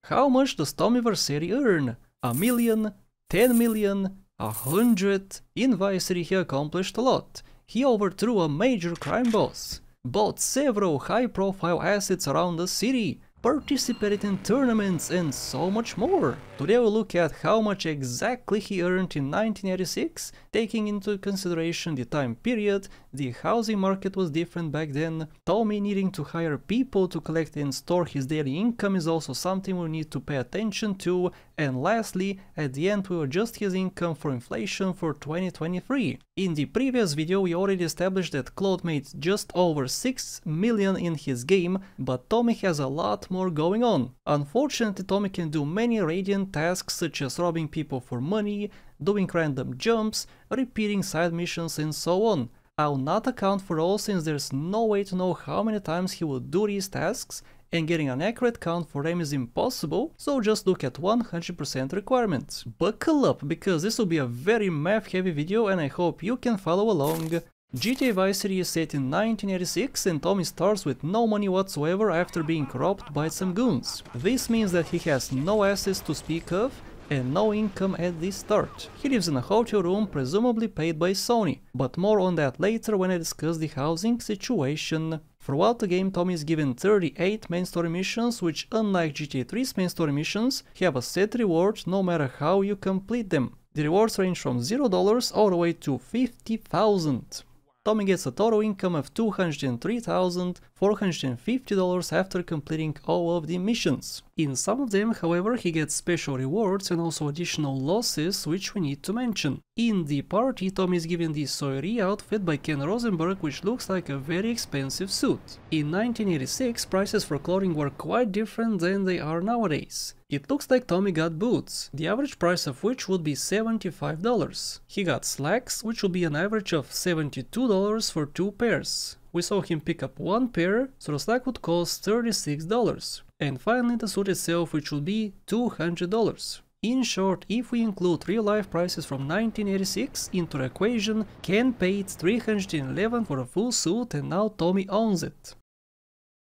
How much does Tommyversary earn? A million? 10 million? 100? In Vice City he accomplished a lot. He overthrew a major crime boss, bought several high-profile assets around the city, participated in tournaments and so much more. Today we'll look at how much exactly he earned in 1986, taking into consideration the time period, the housing market was different back then, Tommy needing to hire people to collect and store his daily income is also something we need to pay attention to, and lastly, at the end we will adjust his income for inflation for 2023. In the previous video we already established that Claude made just over 6 million in his game, but Tommy has a lot more going on. Unfortunately, Tommy can do many radiant tasks such as robbing people for money, doing random jumps, repeating side missions and so on. I'll not account for all since there's no way to know how many times he will do these tasks, and getting an accurate count for them is impossible, so just look at 100% requirements. Buckle up, because this will be a very math heavy video and I hope you can follow along. GTA Vice City is set in 1986 and Tommy starts with no money whatsoever after being robbed by some goons. This means that he has no assets to speak of and no income at the start. He lives in a hotel room presumably paid by Sony, but more on that later when I discuss the housing situation. Throughout the game, Tommy is given 38 main story missions, which unlike GTA 3's main story missions, have a set reward no matter how you complete them. The rewards range from $0 all the way to $50,000. Tommy gets a total income of $203,450 after completing all of the missions. In some of them, however, he gets special rewards and also additional losses, which we need to mention. In the party, Tommy is given the Sawyer outfit by Ken Rosenberg, which looks like a very expensive suit. In 1986, prices for clothing were quite different than they are nowadays. It looks like Tommy got boots, the average price of which would be $75. He got slacks, which would be an average of $72 for 2 pairs. We saw him pick up 1 pair, so the slack would cost $36. And finally the suit itself, which would be $200. In short, if we include real-life prices from 1986 into the equation, Ken paid $311 for a full suit and now Tommy owns it.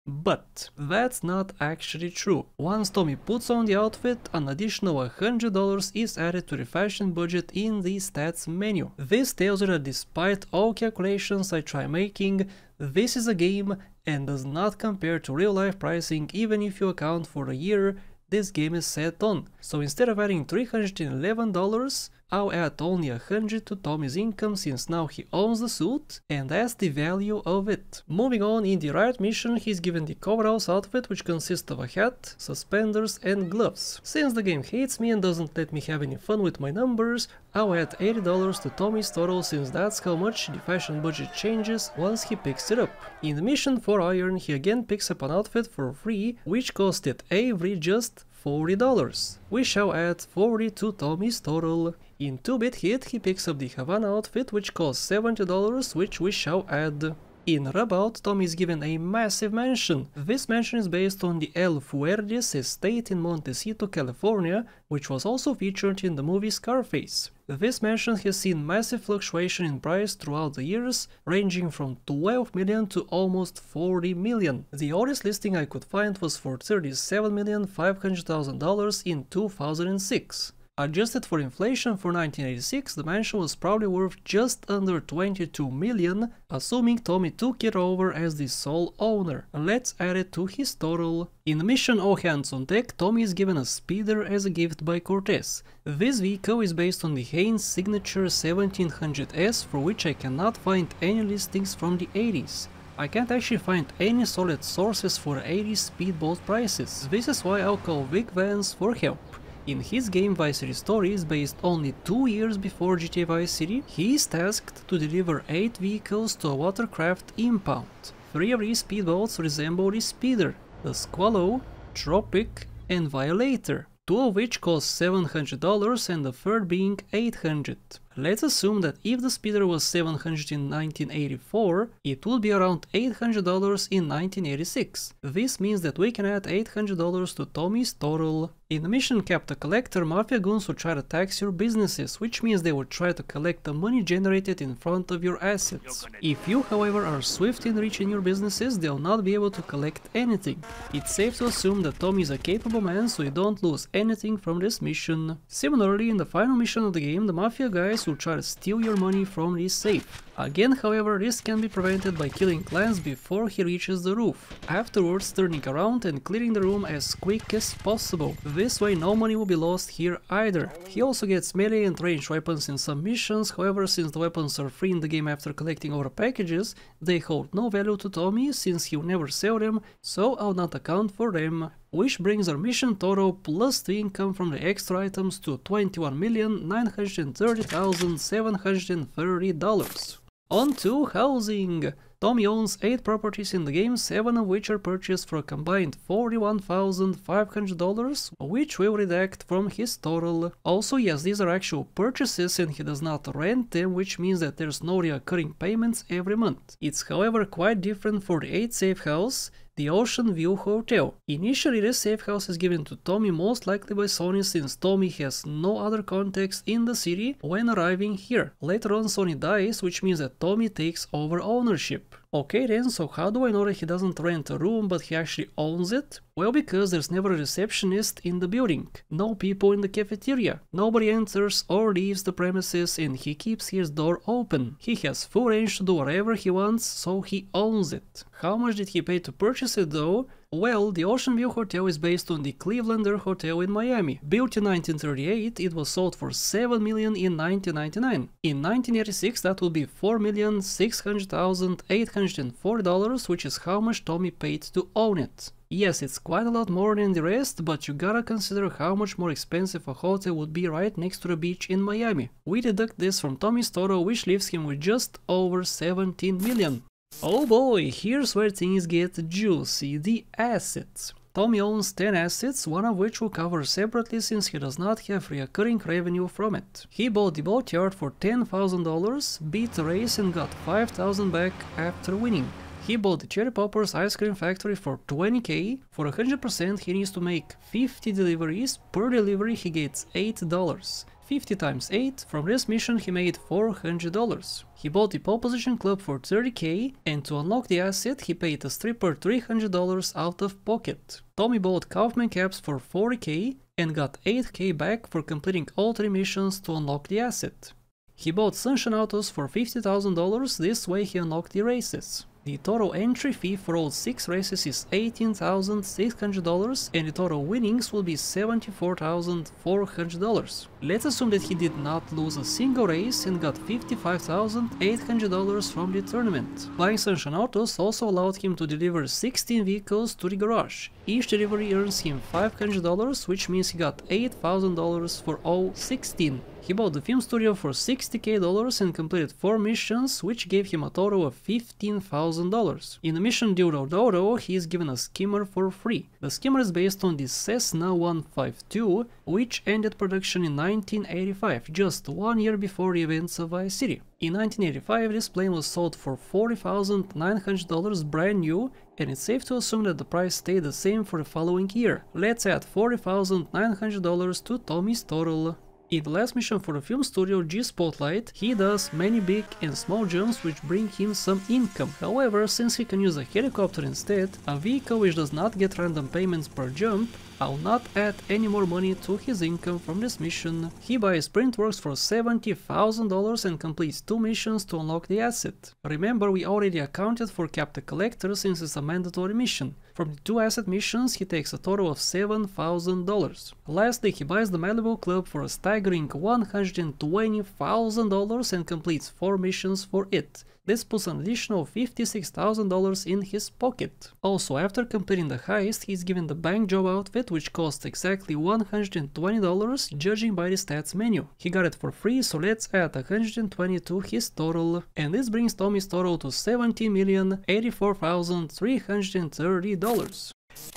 But that's not actually true. Once Tommy puts on the outfit, an additional $100 is added to the fashion budget in the stats menu. This tells you that despite all calculations I try making, this is a game and does not compare to real life pricing even if you account for the year this game is set on. So instead of adding $311, I'll add only $100 to Tommy's income since now he owns the suit, and that's the value of it. Moving on, in the Riot mission he's given the coveralls outfit, which consists of a hat, suspenders and gloves. Since the game hates me and doesn't let me have any fun with my numbers, I'll add $80 to Tommy's total since that's how much the fashion budget changes once he picks it up. In the mission for Iron he again picks up an outfit for free, which costed Avery just $40. We shall add 40 to Tommy's total. In 2-bit hit he picks up the Havana outfit, which costs $70, which we shall add. In Rabout, Tommy is given a massive mansion. This mansion is based on the El Fuertes estate in Montecito, California, which was also featured in the movie Scarface. This mansion has seen massive fluctuation in price throughout the years, ranging from 12 million to almost 40 million. The oldest listing I could find was for $37,500,000 in 2006. Adjusted for inflation for 1986, the mansion was probably worth just under 22 million, assuming Tommy took it over as the sole owner. Let's add it to his total. In the mission All Hands on Deck, Tommy is given a speeder as a gift by Cortez. This vehicle is based on the Haynes Signature 1700S, for which I cannot find any listings from the 80s. I can't actually find any solid sources for 80s speedboat prices. This is why I'll call Vic Vance for help. In his game Vice City Stories, based only 2 years before GTA Vice City, he is tasked to deliver 8 vehicles to a watercraft impound. 3 of these speedboats resemble the Speeder, the Squallow, Tropic and Violator, 2 of which cost $700 and the third being $800. Let's assume that if the speeder was $700 in 1984, it would be around $800 in 1986. This means that we can add $800 to Tommy's total. In the mission Capture Collector, Mafia goons will try to tax your businesses, which means they will try to collect the money generated in front of your assets. If you, however, are swift in reaching your businesses, they'll not be able to collect anything. It's safe to assume that Tommy is a capable man, so you don't lose anything from this mission. Similarly, in the final mission of the game, the Mafia guys will try to steal your money from this safe. Again, however, this can be prevented by killing Clance before he reaches the roof, afterwards turning around and clearing the room as quick as possible. This way no money will be lost here either. He also gets melee and ranged weapons in some missions, however, since the weapons are free in the game after collecting all the packages, they hold no value to Tommy since he'll never sell them, so I'll not account for them. Which brings our mission total plus the income from the extra items to $21,930,730. On to housing! Tommy owns 8 properties in the game, 7 of which are purchased for a combined $41,500, which we'll redact from his total. Also, yes, these are actual purchases and he does not rent them, which means that there's no recurring payments every month. It's however quite different for the 8th safe house, the Ocean View Hotel. Initially, this safe house is given to Tommy most likely by Sony since Tommy has no other contacts in the city when arriving here. Later on Sony dies, which means that Tommy takes over ownership. Okay then, so how do I know that he doesn't rent a room but he actually owns it? Well, because there's never a receptionist in the building, no people in the cafeteria, nobody enters or leaves the premises and he keeps his door open. He has full range to do whatever he wants, so he owns it. How much did he pay to purchase it though? Well, the Ocean View Hotel is based on the Clevelander Hotel in Miami. Built in 1938, it was sold for $7 million in 1999. In 1986, that would be $4,600,840, which is how much Tommy paid to own it. Yes, it's quite a lot more than the rest, but you gotta consider how much more expensive a hotel would be right next to the beach in Miami. We deduct this from Tommy's total, which leaves him with just over $17 million. Oh boy, here's where things get juicy, the assets. Tommy owns 10 assets, one of which we'll cover separately since he does not have recurring revenue from it. He bought the boatyard for $10,000, beat the race and got $5,000 back after winning. He bought the Cherry Poppers ice cream factory for $20,000. For 100% he needs to make 50 deliveries, per delivery he gets $8. 50 times 8, from this mission he made $400. He bought the pole position club for $30,000, and to unlock the asset he paid a stripper $300 out of pocket. Tommy bought Kaufman caps for $40,000 and got $8,000 back for completing all 3 missions to unlock the asset. He bought Sunshine Autos for $50,000, this way he unlocked the races. The total entry fee for all 6 races is $18,600 and the total winnings will be $74,400. Let's assume that he did not lose a single race and got $55,800 from the tournament. Buying Sunshine Autos also allowed him to deliver 16 vehicles to the garage. Each delivery earns him $500, which means he got $8,000 for all 16. He bought the film studio for $60,000 and completed 4 missions, which gave him a total of $15,000. In the mission Duro Doro, he is given a skimmer for free. The skimmer is based on the Cessna 152, which ended production in 1985, just 1 year before the events of Vice City. In 1985, this plane was sold for $40,900 brand new, and it's safe to assume that the price stayed the same for the following year. Let's add $40,900 to Tommy's total. In the last mission for the film studio G-Spotlight, he does many big and small jumps which bring him some income. However, since he can use a helicopter instead, a vehicle which does not get random payments per jump, I'll not add any more money to his income from this mission. He buys Printworks for $70,000 and completes 2 missions to unlock the asset. Remember, we already accounted for Capture Collector since it's a mandatory mission. From the 2 asset missions, he takes a total of $7,000. Lastly, he buys the Malibu Club for a staggering $120,000 and completes 4 missions for it. This puts an additional $56,000 in his pocket. Also, after completing the heist, he's given the bank job outfit, which costs exactly $120, judging by the stats menu. He got it for free, so let's add $120 to his total. And this brings Tommy's total to $17,084,330.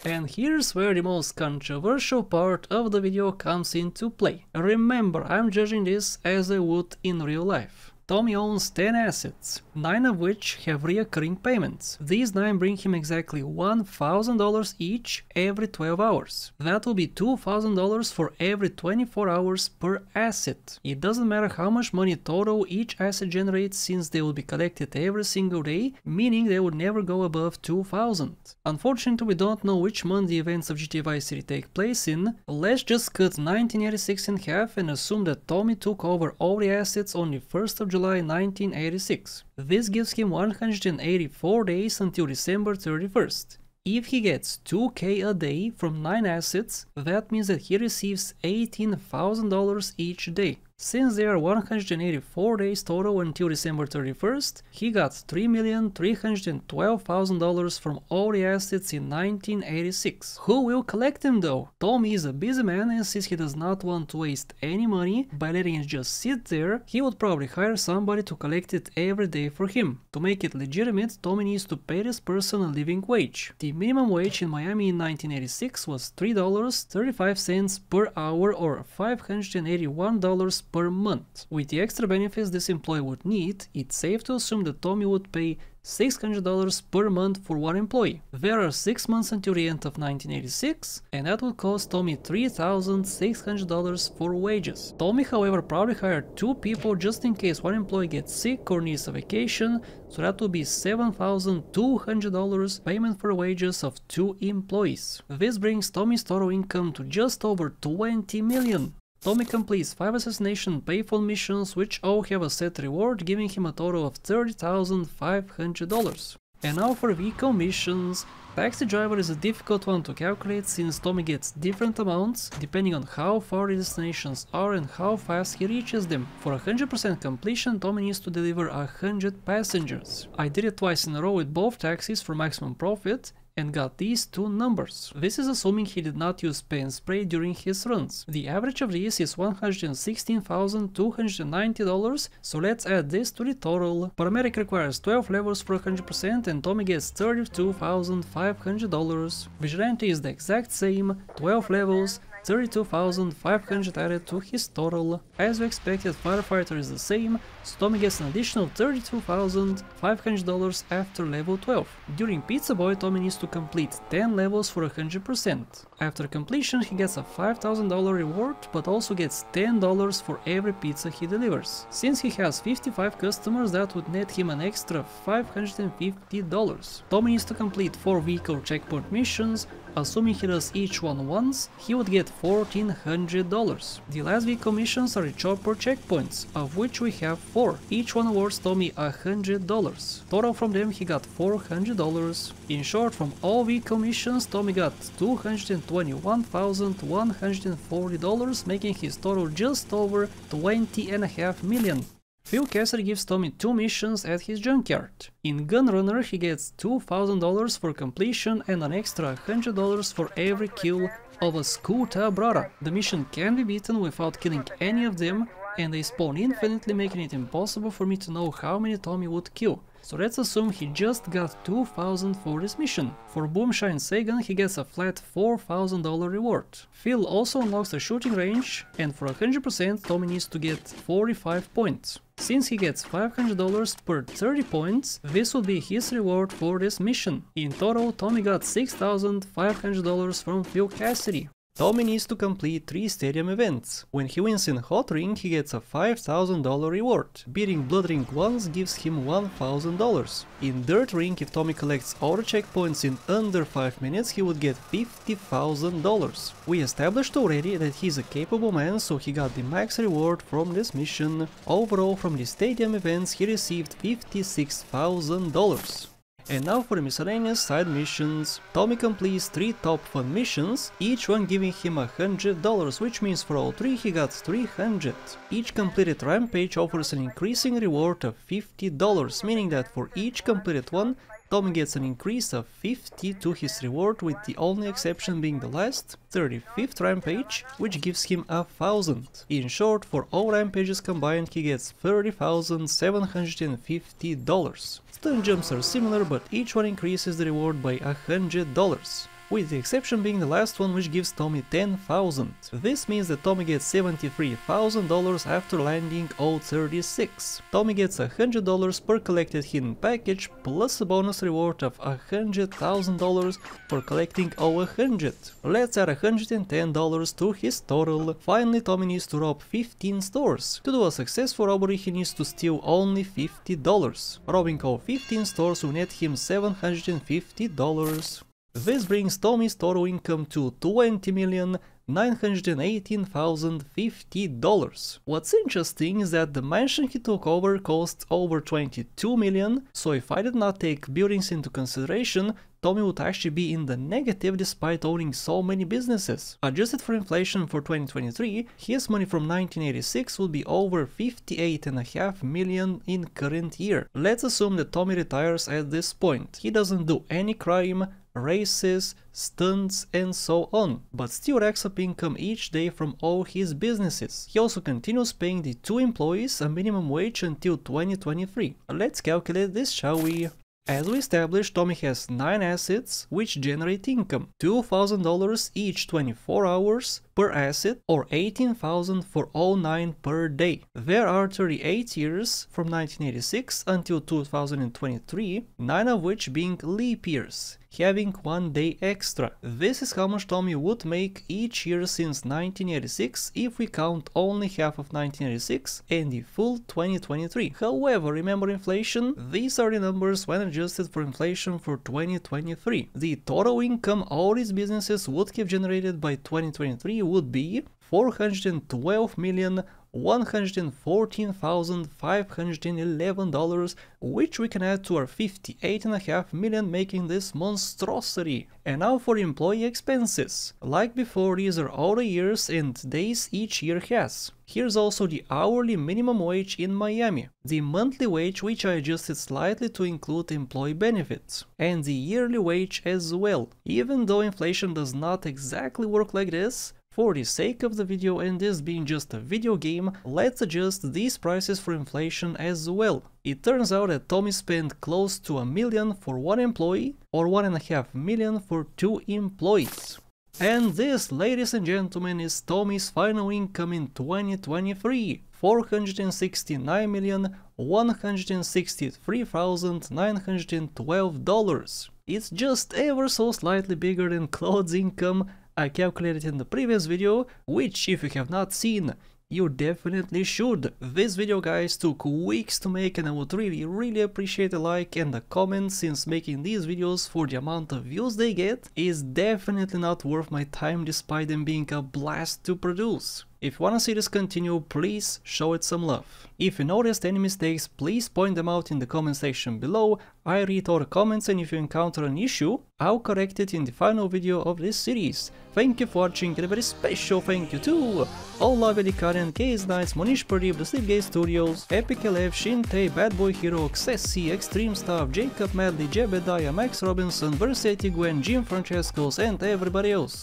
And here's where the most controversial part of the video comes into play. Remember, I'm judging this as I would in real life. Tommy owns 10 assets, 9 of which have recurring payments. These 9 bring him exactly $1,000 each every 12 hours. That will be $2,000 for every 24 hours per asset. It doesn't matter how much money total each asset generates, since they will be collected every single day, meaning they would never go above 2,000. Unfortunately, we don't know which month the events of GTA Vice City take place in. Let's just cut 1986 in half and assume that Tommy took over all the assets on the 1st of July 1986. This gives him 184 days until December 31st. If he gets 2K a day from 9 assets, that means that he receives $18,000 each day. Since there are 184 days total until December 31st, he got $3,312,000 from all the assets in 1986. Who will collect them though? Tommy is a busy man, and since he does not want to waste any money by letting it just sit there, he would probably hire somebody to collect it every day for him. To make it legitimate, Tommy needs to pay this person a living wage. The minimum wage in Miami in 1986 was $3.35 per hour, or $581 per month. With the extra benefits this employee would need, it's safe to assume that Tommy would pay $600 per month for one employee. There are 6 months until the end of 1986, and that would cost Tommy $3,600 for wages. Tommy, however, probably hired 2 people just in case one employee gets sick or needs a vacation, so that would be $7,200 payment for wages of 2 employees. This brings Tommy's total income to just over $20 million. Tommy completes 5 assassination payphone missions, which all have a set reward, giving him a total of $30,500. And now for vehicle missions. Taxi driver is a difficult one to calculate, since Tommy gets different amounts depending on how far the destinations are and how fast he reaches them. For 100% completion, Tommy needs to deliver 100 passengers. I did it twice in a row with both taxis for maximum profit, and got these 2 numbers. This is assuming he did not use pen spray during his runs. The average of these is $116,290, so let's add this to the total. Paramedic requires 12 levels for 100%, and Tommy gets $32,500. Vigilante is the exact same, 12 levels, 32,500 added to his total. As we expected, firefighter is the same, so Tommy gets an additional $32,500 after level 12. During Pizza Boy, Tommy needs to complete 10 levels for 100%. After completion, he gets a $5,000 reward, but also gets $10 for every pizza he delivers. Since he has 55 customers, that would net him an extra $550. Tommy needs to complete 4 vehicle checkpoint missions. Assuming he does each one once, he would get $1,400. The last vehicle missions are the chopper checkpoints, of which we have 4. Each one awards Tommy $100. Total from them he got $400. In short, from all vehicle missions, Tommy got $221,140, making his total just over $20.5 million. Phil Cassidy gives Tommy 2 missions at his junkyard. In Gunrunner, he gets $2,000 for completion and an extra $100 for every kill of a Skuta Brara. The mission can be beaten without killing any of them, and they spawn infinitely, making it impossible for me to know how many Tommy would kill. So let's assume he just got 2,000 for this mission. For Boomshine Sagan, he gets a flat $4,000 reward. Phil also unlocks the shooting range, and for 100% Tommy needs to get 45 points. Since he gets $500 per 30 points, this would be his reward for this mission. In total, Tommy got $6,500 from Phil Cassidy. Tommy needs to complete 3 stadium events. When he wins in Hot Ring, he gets a $5,000 reward. Beating Blood Ring once gives him $1,000. In Dirt Ring, if Tommy collects all the checkpoints in under 5 minutes, he would get $50,000. We established already that he's a capable man, so he got the max reward from this mission. Overall, from the stadium events, he received $56,000. And now for the miscellaneous side missions. Tommy completes 3 top fun missions, each one giving him $100, which means for all 3 he got $300. Each completed rampage offers an increasing reward of $50, meaning that for each completed one, Tommy gets an increase of 50 to his reward, with the only exception being the last, 35th rampage, which gives him $1,000. In short, for all rampages combined, he gets $30,750. Stun jumps are similar, but each one increases the reward by $100. with the exception being the last one, which gives Tommy 10,000. This means that Tommy gets $73,000 after landing O36. Tommy gets $100 per collected hidden package plus a bonus reward of $100,000 for collecting O100. Let's add $110 to his total. Finally, Tommy needs to rob 15 stores. To do a successful robbery, he needs to steal only $50. Robbing all 15 stores will net him $750. This brings Tommy's total income to $20,918,050. What's interesting is that the mansion he took over cost over $22 million, so if I did not take buildings into consideration, Tommy would actually be in the negative despite owning so many businesses. Adjusted for inflation for 2023, his money from 1986 would be over $58.5 million in current year. Let's assume that Tommy retires at this point. He doesn't do any crime, races, stunts and so on, but still racks up income each day from all his businesses. He also continues paying the 2 employees a minimum wage until 2023. Let's calculate this, shall we? As we established, Tommy has 9 assets which generate income, $2,000 each 24 hours per asset or $18,000 for all 9 per day. There are 38 years from 1986 until 2023, 9 of which being leap years, having 1 day extra. This is how much Tommy would make each year since 1986 if we count only half of 1986 and the full 2023. However, remember inflation? These are the numbers when adjusted for inflation for 2023. The total income all these businesses would have generated by 2023 would be $412,114,511, which we can add to our $58.5 million, making this monstrosity. And now for employee expenses. Like before, these are all the years and days each year has. Here's also the hourly minimum wage in Miami, the monthly wage which I adjusted slightly to include employee benefits, and the yearly wage as well. Even though inflation does not exactly work like this, for the sake of the video and this being just a video game, let's adjust these prices for inflation as well. It turns out that Tommy spent close to $1 million for 1 employee or $1.5 million for 2 employees. And this, ladies and gentlemen, is Tommy's final income in 2023, $469,163,912. It's just ever so slightly bigger than Claude's income I calculated in the previous video, which if you have not seen, you definitely should. This video, guys, took weeks to make and I would really appreciate a like and a comment, since making these videos for the amount of views they get is definitely not worth my time despite them being a blast to produce. If you wanna see this continue, please show it some love. If you noticed any mistakes, please point them out in the comment section below. I read all the comments, and if you encounter an issue, I'll correct it in the final video of this series. Thank you for watching, and a very special thank you to Olav Elikarian, Case Knights, Monish Pardeep, The Sleepgate Studios, Epic Elev, Shinte, Bad Boy Hero, Xessi, Extreme Stuff, Jacob Madley, Jebediah, Max Robinson, Versetti Gwen, Jim Francescos, and everybody else.